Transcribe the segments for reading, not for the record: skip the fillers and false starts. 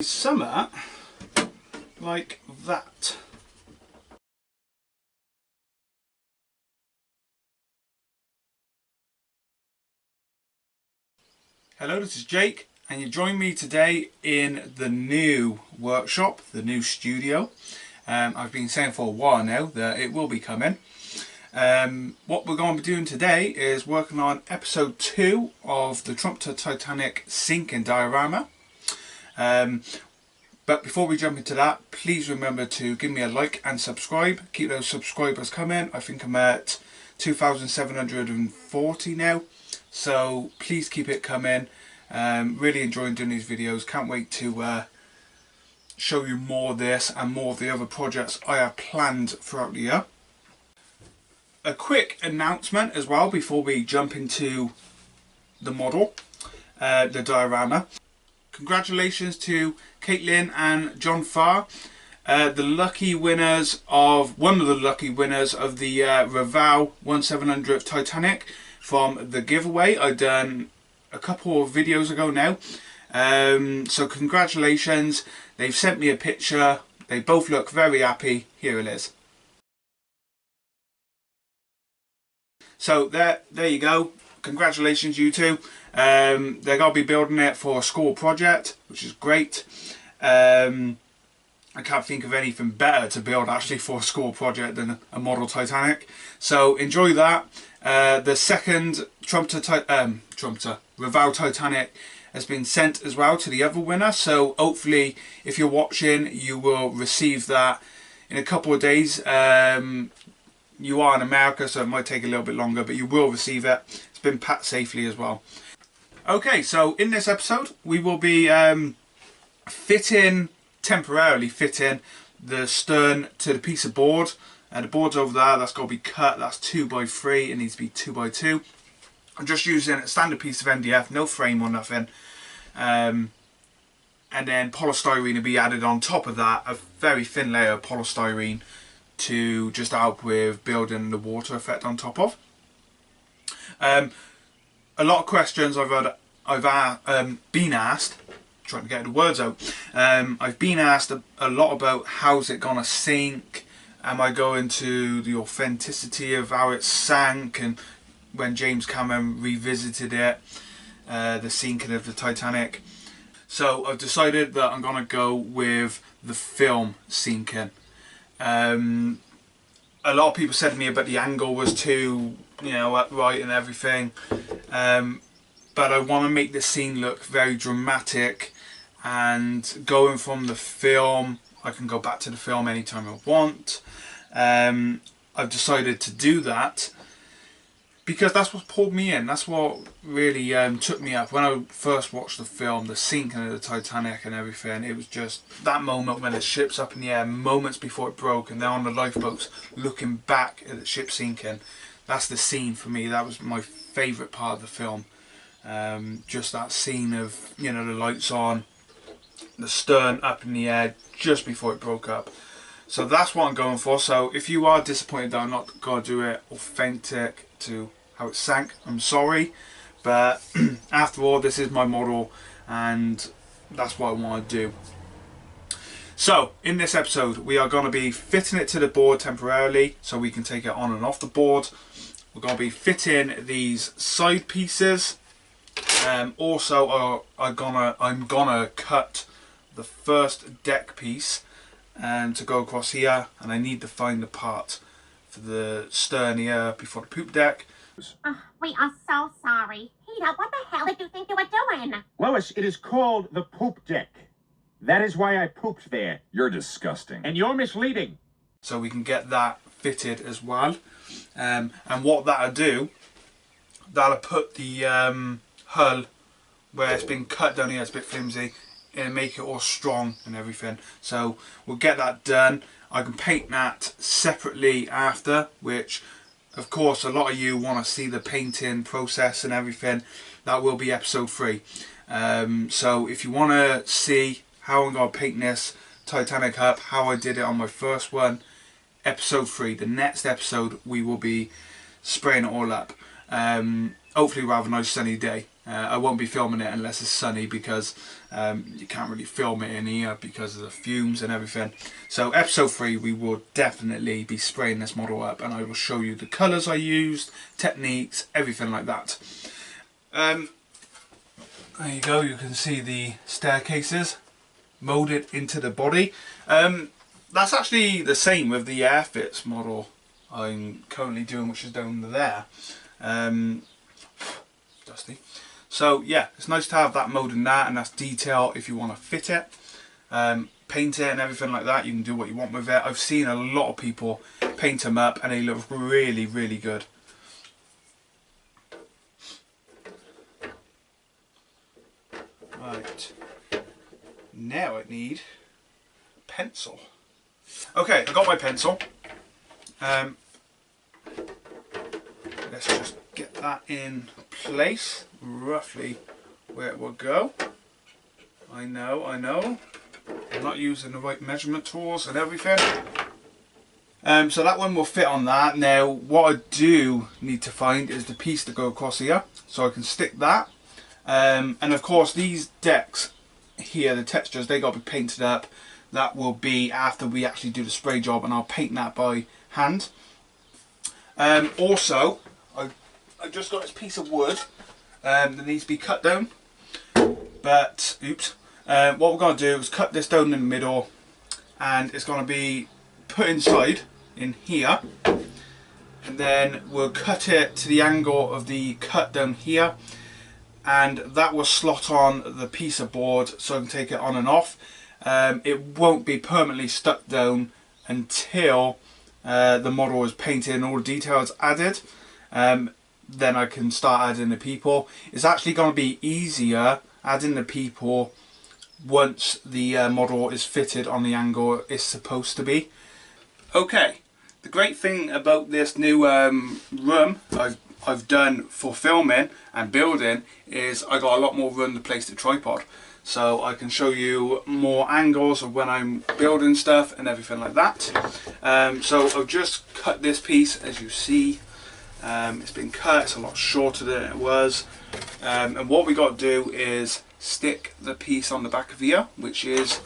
Summer like that. Hello, this is Jake, and you join me today in the new workshop, the new studio. I've been saying for a while now that it will be coming. What we're going to be doing today is working on episode 2 of the Trumpeter TITANIC sinking diorama. But before we jump into that, please remember to give me a like and subscribe. Keep those subscribers coming. I think I'm at 2,740 now. So please keep it coming. Really enjoying doing these videos. Can't wait to show you more of this and more of the other projects I have planned throughout the year. A quick announcement as well before we jump into the model, the diorama. Congratulations to Caitlin and John Farr, the lucky winners of one of the lucky winners of the Raval 1700 Titanic from the giveaway I done a couple of videos ago now. So congratulations. They've sent me a picture. They both look very happy. Here it is. So there you go. Congratulations, you two. They're going to be building it for a school project, which is great. I can't think of anything better to build actually for a school project than a model Titanic. So enjoy that. The second Trumpeter Raval Titanic has been sent as well to the other winner. So hopefully, if you're watching, you will receive that in a couple of days. You are in America, so it might take a little bit longer, but you will receive it. It's been packed safely as well. Okay, so in this episode, we will be temporarily fitting the stern to the piece of board. And the board's over there, that's got to be cut. That's 2x3, it needs to be 2x2. I'm just using a standard piece of MDF, no frame or nothing. And then polystyrene will be added on top of that, a very thin layer of polystyrene to just help with building the water effect on top of. A lot of questions I've been asked, trying to get the words out. I've been asked a lot about how's it gonna sink. Am I going to the authenticity of how it sank, and when James Cameron revisited it, the sinking of the Titanic. So I've decided that I'm gonna go with the film sinking. A lot of people said to me about the angle was too, upright and everything. But I want to make the scene look very dramatic, and going from the film, I can go back to the film anytime I want. I've decided to do that because that's what pulled me in. That's what really took me up when I first watched the film, the sinking of the Titanic and everything. It was just that moment when the ship's up in the air, moments before it broke, and they're on the lifeboats looking back at the ship sinking. That's the scene for me. That was my favourite part of the film. Just that scene of, the lights on, the stern up in the air just before it broke up. So that's what I'm going for. So if you are disappointed that I'm not going to do it authentic to how it sank, I'm sorry, but after all, this is my model and that's what I want to do. So in this episode, we are going to be fitting it to the board temporarily so we can take it on and off the board. We're going to be fitting these side pieces. Also, I'm gonna cut the first deck piece to go across here, and I need to find the part for the stern here before the poop deck. We are so sorry. Peter, what the hell did you think you were doing? Lois, it is called the poop deck. That is why I pooped there. You're disgusting. And you're misleading. So we can get that fitted as well. And what that'll do, that'll put the hull where it's been cut down here, it's a bit flimsy, and make it all strong and everything. So we'll get that done. I can paint that separately after, which of course a lot of you want to see the painting process and everything. That will be episode 3. So if you want to see how I'm going to paint this Titanic up, how I did it on my first one, episode 3, the next episode, we will be spraying it all up. Hopefully we'll have a nice sunny day I won't be filming it unless it's sunny, because you can't really film it in here because of the fumes and everything. So episode 3 we will definitely be spraying this model up, and I will show you the colours I used, techniques, everything like that. There you go, you can see the staircases moulded into the body. That's actually the same with the Airfits model I'm currently doing, which is down there. Dusty. So yeah, it's nice to have that mould in that, and that's detail if you want to fit it, paint it and everything like that. You can do what you want with it. I've seen a lot of people paint them up and they look really, really good. Right, now I need a pencil. Okay, I got my pencil. Let's just get that in place, roughly where it will go. I know, I'm not using the right measurement tools and everything. So that one will fit on that. Now what I do need to find is the piece to go across here, so I can stick that. And of course these decks here, the textures, they got to be painted up. That will be after we actually do the spray job, and I'll paint that by hand. Also, I've just got this piece of wood that needs to be cut down. But, oops, what we're going to do is cut this down in the middle, and it's going to be put inside in here. And then we'll cut it to the angle of the cut down here, and that will slot on the piece of board so I can take it on and off. It won't be permanently stuck down until the model is painted and all the details added. Then I can start adding the people. It's actually going to be easier adding the people once the model is fitted on the angle it's supposed to be. Okay, the great thing about this new room I've done for filming and building is I got a lot more room to place the tripod. So I can show you more angles of when I'm building stuff and everything like that. So I've just cut this piece, as you see. It's been cut, it's a lot shorter than it was. And what we got to do is stick the piece on the back of here, which is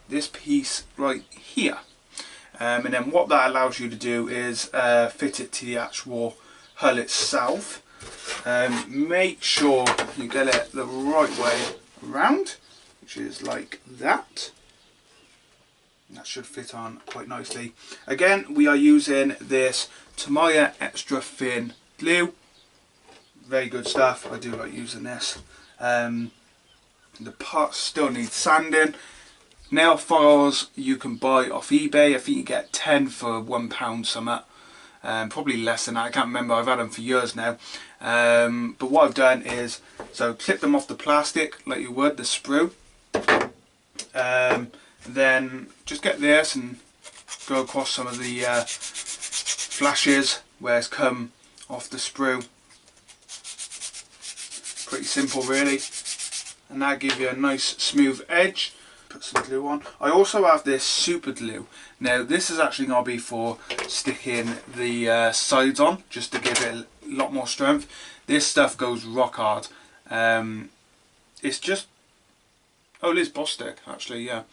this piece right here. And then what that allows you to do is fit it to the actual hull itself. Make sure you get it the right way around, which is like that. That should fit on quite nicely. Again, we are using this Tamiya extra thin glue. Very good stuff. I do like using this. The parts still need sanding. Nail files you can buy off eBay. I think you get 10 for £1 something. Probably less than that, I can't remember, I've had them for years now. But what I've done is, so clip them off the plastic like you would the sprue. Then just get this and go across some of the flashes where it's come off the sprue. Pretty simple really, and that gives you a nice smooth edge. Put some glue on. I also have this super glue. Now this is actually going to be for sticking the sides on, just to give it a lot more strength. This stuff goes rock hard. It's just, oh, it is Bostik actually, yeah.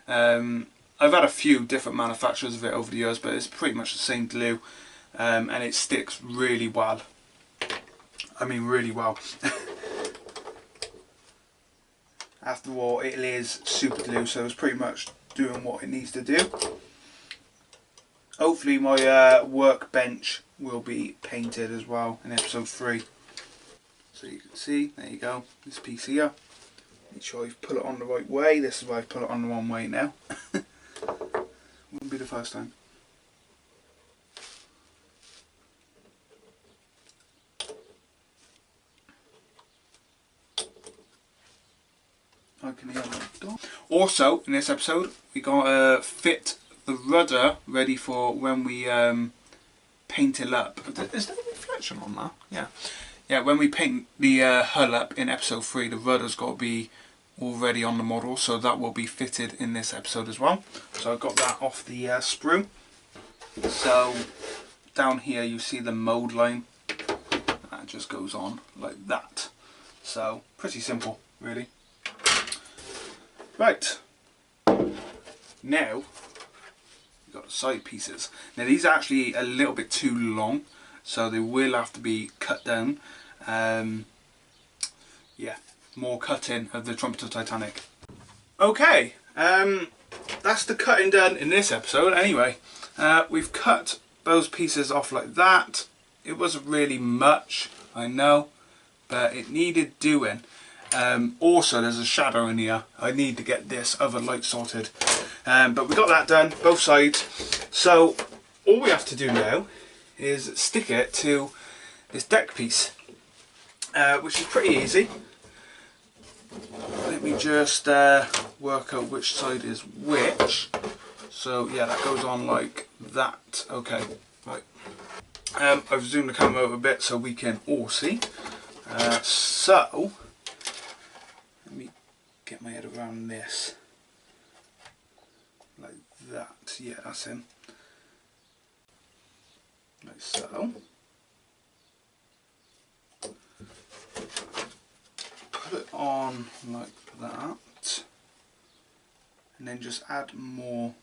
I've had a few different manufacturers of it over the years, but it's pretty much the same glue, and it sticks really well. I mean really well. After all, it is super glue, so it's pretty much doing what it needs to do. Hopefully my workbench will be painted as well in episode 3. So you can see, there you go, this piece here. Make sure you've put it on the right way. This is why I've put it on the wrong way now. Wouldn't be the first time. I can hear that door. Also, in this episode, we got to fit the rudder ready for when we paint it up. Is there a reflection on that? Yeah. Yeah, when we paint the hull up in episode 3, the rudder's got to be already on the model, so that will be fitted in this episode as well. So I got that off the sprue. So down here you see the mould line. That just goes on like that. So pretty simple really. Right, now we've got the side pieces. Now these are actually a little bit too long, so they will have to be cut down. Yeah, more cutting of the Trumpeter Titanic. Okay, that's the cutting done in this episode anyway. We've cut those pieces off like that. It wasn't really much, I know, but it needed doing. Also there's a shadow in here. I need to get this other light sorted. But we got that done, both sides. So all we have to do now is stick it to this deck piece, which is pretty easy. Let me just work out which side is which. So yeah, that goes on like that. Okay, right. I've zoomed the camera over a bit so we can all see. So let me get my head around this. Like that. Yeah, that's him. Like so. Put it on like that. And then just add more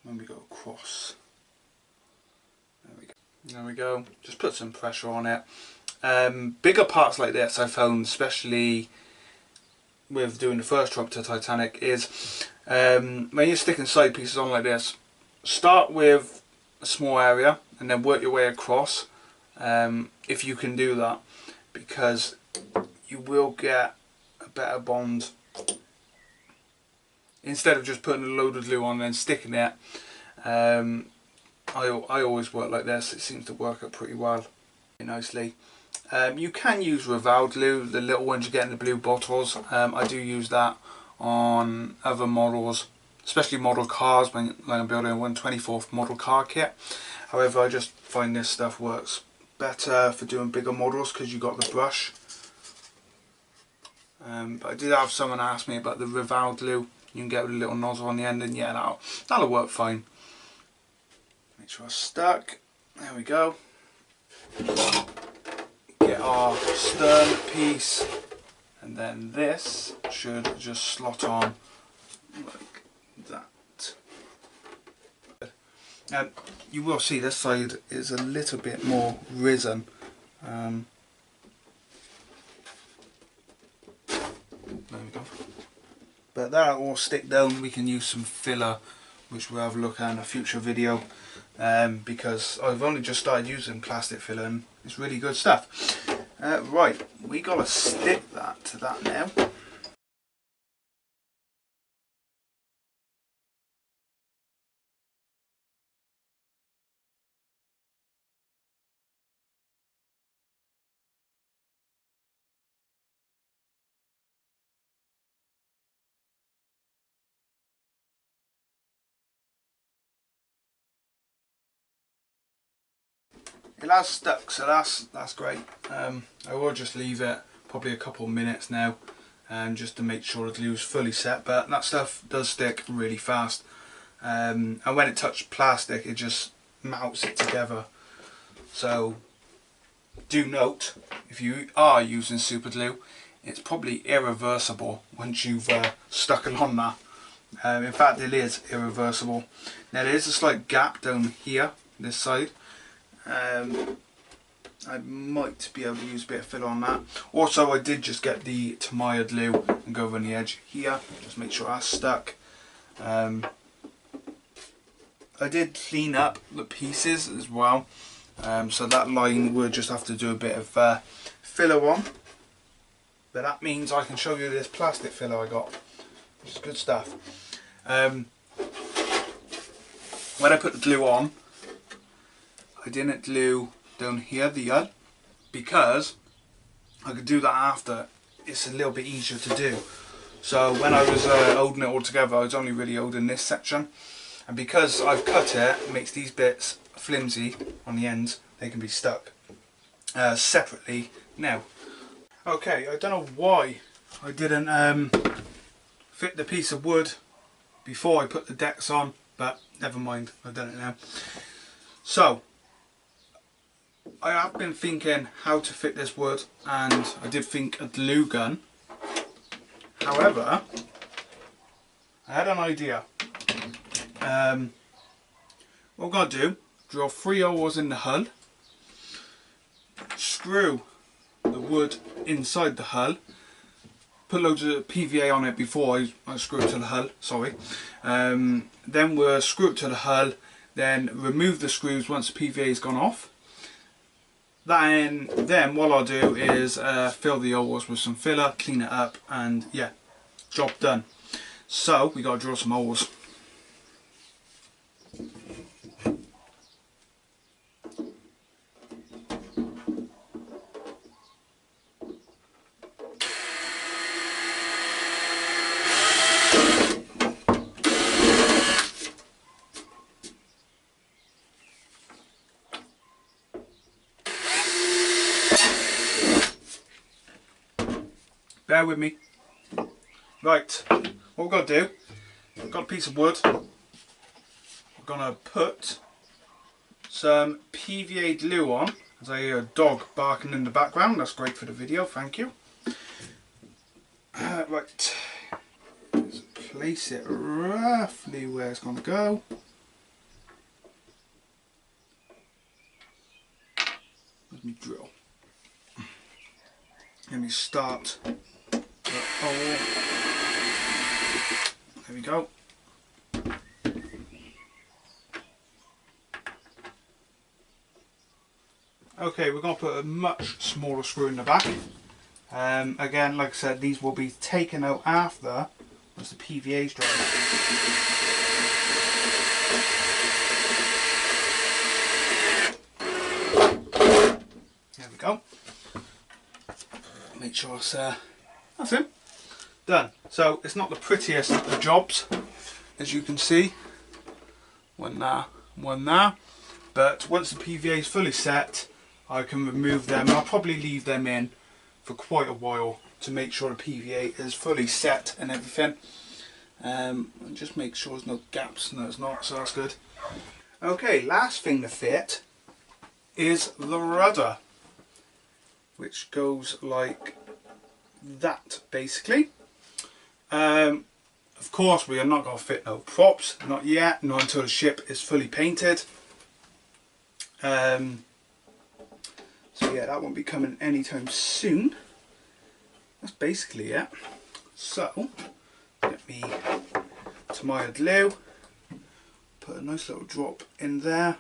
when we go across. There we go. There we go. Just put some pressure on it. Bigger parts like this I found, especially with doing the first Trumpeter Titanic, is when you're sticking side pieces on like this, start with a small area and then work your way across, if you can do that, because you will get a better bond instead of just putting a load of glue on and then sticking it. I always work like this. It seems to work out pretty well, nicely. You can use revolved glue, the little ones you get in the blue bottles. I do use that on other models, especially model cars when I'm building a 1/24th model car kit. However, I just find this stuff works better for doing bigger models because you got the brush. But I did have someone ask me about the revolved glue. You can get with a little nozzle on the end, and yeah, that'll work fine. Make sure it's stuck. There we go. Get our stern piece, and then this should just slot on like that. And you will see this side is a little bit more risen. There we go. But that'll all stick down. We can use some filler, which we'll have a look at in a future video, because I've only just started using plastic filler and it's really good stuff. Right, we gotta stick that to that now. It has stuck, so that's great. I will just leave it probably a couple of minutes now, just to make sure the glue is fully set. But that stuff does stick really fast, and when it touches plastic, it just melts it together. So do note, if you are using super glue, it's probably irreversible once you've stuck it on that. In fact, it is irreversible. Now there is a slight gap down here, this side. I might be able to use a bit of filler on that. Also, I did just get the Tamiya glue and go around the edge here, just make sure that's stuck. I did clean up the pieces as well, so that line would just have to do a bit of filler on. But that means I can show you this plastic filler I got, which is good stuff. When I put the glue on, I didn't glue down here, the yard, because I could do that after. It's a little bit easier to do. So when I was holding it all together, I was only really holding this section. And because I've cut it, it makes these bits flimsy on the ends. They can be stuck separately now. Okay, I don't know why I didn't fit the piece of wood before I put the decks on, but never mind, I've done it now. So I have been thinking how to fit this wood, and I did think a glue gun. However, I had an idea. What I'm going to do, drill 3 holes in the hull, screw the wood inside the hull, put loads of PVA on it before I screw it to the hull, sorry. Then we'll screw it to the hull, then remove the screws once the PVA has gone off. Then what I'll do is fill the holes with some filler, clean it up, and yeah, job done. So we got to drill some holes. Bear with me. Right, what we've got to do, we've got a piece of wood. We're going to put some PVA glue on. There's a dog barking in the background, that's great for the video, thank you. Right, let's place it roughly where it's going to go. Let me drill. Let me start. There we go. Okay, we're going to put a much smaller screw in the back. Again, like I said, these will be taken out after once the PVA's dry. There we go. Make sure it's that's it. Done. So it's not the prettiest of the jobs, as you can see. One there, one there. But once the PVA is fully set, I can remove them. I'll probably leave them in for quite a while to make sure the PVA is fully set and everything. And just make sure there's no gaps. No, it's not, so that's good. Okay, last thing to fit is the rudder, which goes like that basically. Of course we are not going to fit no props, not yet, not until the ship is fully painted. So yeah, that won't be coming anytime soon. That's basically it. So get me to my glue, put a nice little drop in there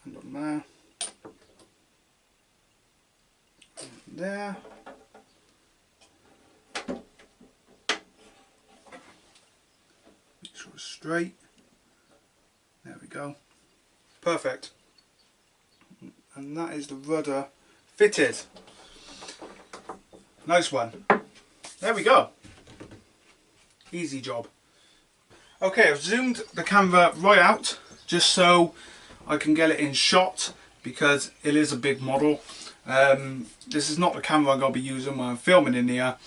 and on there. There. Make sure it's straight. There we go. Perfect. And that is the rudder fitted. Nice one. There we go. Easy job. Okay, I've zoomed the camera right out just so I can get it in shot because it is a big model. This is not the camera I'm going to be using when I'm filming in here,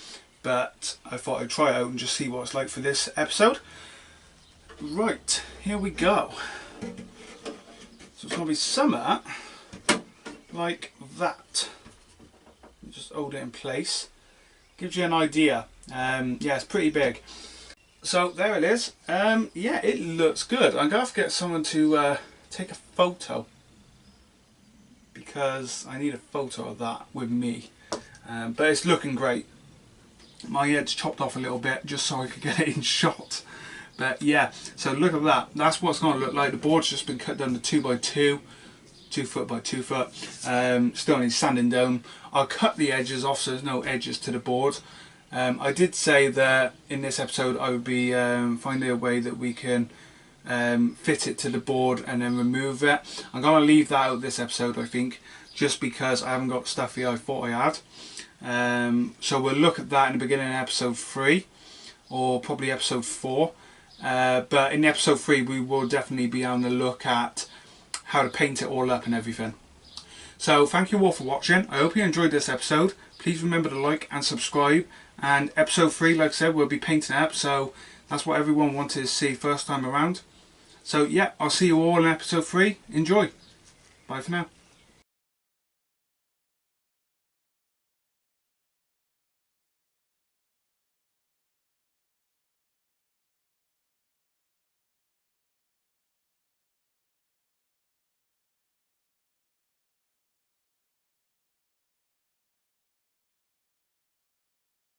but I thought I'd try it out and just see what it's like for this episode. Right, here we go. So it's going to be somewhat like that. Just hold it in place. Gives you an idea. Yeah, it's pretty big. So there it is. Yeah, it looks good. I'm going to have to get someone to take a photo, because I need a photo of that with me. But it's looking great. My head's chopped off a little bit just so I could get it in shot. But yeah, so look at that. That's what it's going to look like. The board's just been cut down to 2x2, 2 foot by 2 foot. Still needs sanding down. I'll cut the edges off so there's no edges to the board. I did say that in this episode I would be finding a way that we can fit it to the board and then remove it. I'm going to leave that out this episode, I think, just because I haven't got stuff here I thought I had. So we'll look at that in the beginning of episode 3 or probably episode 4. But in episode 3 we will definitely be having a look at how to paint it all up and everything. So thank you all for watching. I hope you enjoyed this episode. Please remember to like and subscribe. And episode 3, like I said, we'll be painting it up, so that's what everyone wanted to see first time around. So yeah, I'll see you all in episode 3. Enjoy. Bye for now.